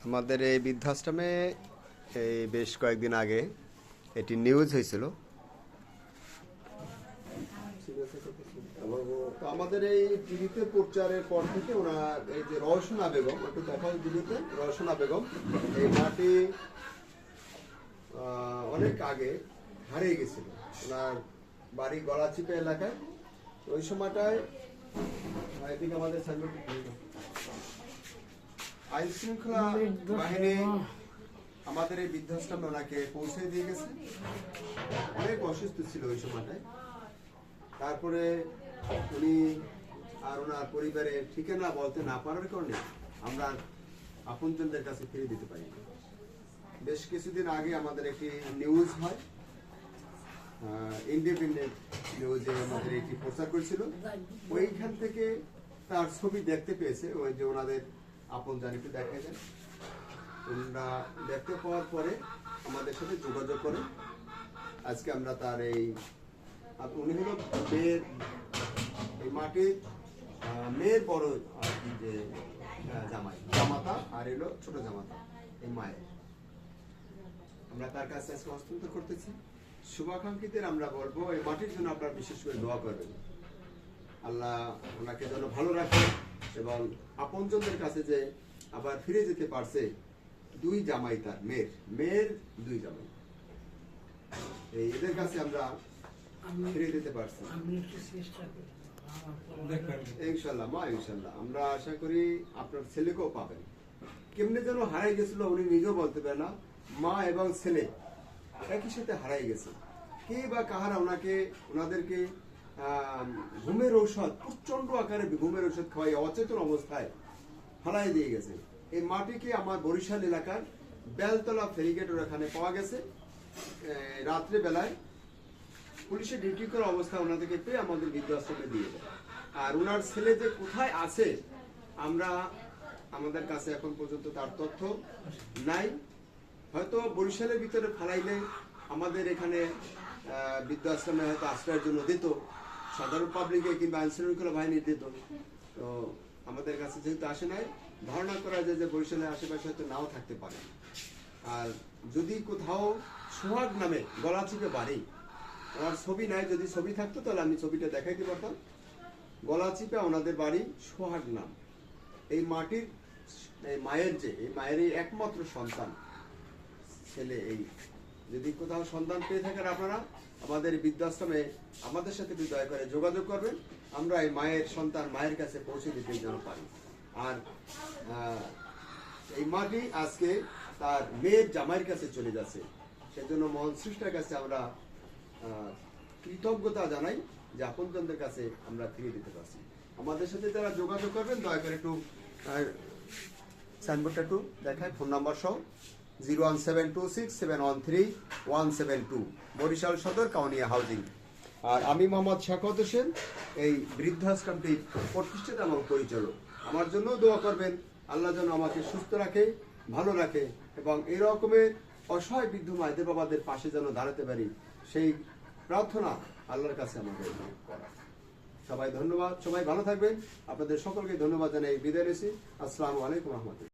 আমাদের এই বৃদ্ধাশ্রমে এই বেশ কয়েকদিন আগে এটি নিউজ হয়েছিল। তো আমাদের এই টিভিতে প্রচারের পর থেকে ওনার এই যে রওশনা বেগম, একটু দেখাও টিভিতে, রওশনা বেগম এই মাটি অনেক আগে হারিয়ে গেছিল। ওনার বাড়ি গলাচিপা এলাকায়। ওই সময়টায় এদিকে আমাদের আইন শৃঙ্খলা বাহিনী আমাদের এই বৃদ্ধাশ্রমে ওনাকে পৌঁছে দিয়ে গেছে। অনেক অসুস্থ ছিল ওই সময়টায়। তারপরে উনি আর ওনার পরিবারে ঠিকানা বলতে না পারার কারণে আমরা আপনজনদের কাছে ফিরে দিতে পারি। বেশ কিছুদিন আগে আমাদের একটি নিউজ হয়, ইন্ডিপেন্ডেন্ট নিউজে আমাদের এটি প্রচার করেছিল। ওইখান থেকে তার ছবি দেখতে পেয়েছে, ওই যে ওনাদের আপন জানিকে দেখা যায়। ওনারা দেখতে পাওয়ার পরে আমাদের সাথে যোগাযোগ করে আজকে আমরা তার এই উনি হলো মেয়ের এই মাটির মেয়ের বড় আর কি যে জামাতা আর এলো ছোট জামাতা এই মায়ের, আমরা তার কাছে আজকে হস্তান্তর করতেছি। শুভাকাঙ্ক্ষীদের আমরা বলবো এই মাটির জন্য আপনারা বিশেষ করে দোয়া করবেন। আল্লাহ ওনাকে যেন ভালো রাখে এবং আপনজনদের কাছে যে আবার ফিরে যেতে পারছে। দুই জামাই তার মেয়ের দুই জামাই, এদের কাছে আমরা ফিরে দিতে পারছি ইনশাল্লাহ। মা ইনশাল্লাহ আমরা আশা করি আপনার ছেলেকেও পাবেন। কেমনে যেন হারাই গেছিল উনি নিজেও বলতে পারে না। মা এবং ছেলে একই সাথে হারাই গেছে। কে বা কাহারা ওনাদেরকে ঘুমের ঔষধ, প্রচন্ড আকারে ঘুমের ঔষধ খাওয়াই অচেতন অবস্থায় হারাই দিয়ে গেছে। এই মাটিকে আমার বরিশাল এলাকার বেলতলা ফেরিগেটের ওখানে পাওয়া গেছে। রাত্রে বেলায় পুলিশের ডিউটি করা অবস্থায় ওনাদেরকে পেয়ে আমাদের বৃদ্ধাশ্রমে দিয়ে দেয়। আর ওনার ছেলে যে কোথায় আছে আমাদের কাছে এখন পর্যন্ত তার তথ্য নাই। হয়তো বরিশালের ভিতরে ফালাইলে আমাদের এখানে বৃদ্ধাশ্রমে হয়তো আশ্রয়ের জন্য দিত, সাধারণ পাবলিকে কিংবা আইন শৃঙ্খলা বাহিনী দিত। তো আমাদের কাছে যেহেতু আসে নাই, ধারণা করা যায় যে বরিশালের আশেপাশে হয়তো নাও থাকতে পারে। আর যদি কোথাও সোহাগ নামে গলাচিপে বাড়ি, ওনার ছবি নাই, যদি ছবি থাকতো তাহলে আমি ছবিটা দেখাইতে পারতাম। গলাচিপা ওনাদের বাড়ি, সোহাগ নাম। এই মাটির এই মায়ের একমাত্র সন্তান ছেলে। এই যদি কোথাও সন্তান পেয়ে থাকেন আপনারা আমাদের বৃদ্ধাশ্রমে আমাদের সাথে দয়া করে যোগাযোগ করবেন। আমরা এই মায়ের সন্তান মায়ের কাছে পৌঁছে দিতে যেন পারি। আর এই মাটি আজকে তার মেয়ের জামাইয়ের কাছে চলে যাচ্ছে। সেজন্য মহান সৃষ্টির কাছে আমরা কৃতজ্ঞতা জানাই যে আপনজনদের কাছে আমরা ফিরিয়ে দিতে পারছি। আমাদের সাথে যারা যোগাযোগ করবেন দয়া করে একটু সাইনবোর্ডটা একটু দেখায়, ফোন নাম্বার সহ 01726713172 বরিশাল সদর কাউনিয়া হাউজিং। আর আমি মোহাম্মদ শাখাওয়াত হোসেন, এই বৃদ্ধাশ্রমটির প্রতিষ্ঠাতা এবং পরিচালক। আমার জন্য দোয়া করবেন, আল্লাহ যেন আমাকে সুস্থ রাখে, ভালো রাখে এবং এই রকমের অসহায় বৃদ্ধ মায়েদের বাবাদের পাশে যেন দাঁড়াতে পারি, সেই প্রার্থনা আল্লাহর কাছে আমাদের করা। সবাই ধন্যবাদ, সবাই ভালো থাকবেন। আপনাদের সকলকে ধন্যবাদ জানাই বিদায় নিচ্ছি। আসসালামু আলাইকুম রহমতুল্লাহ।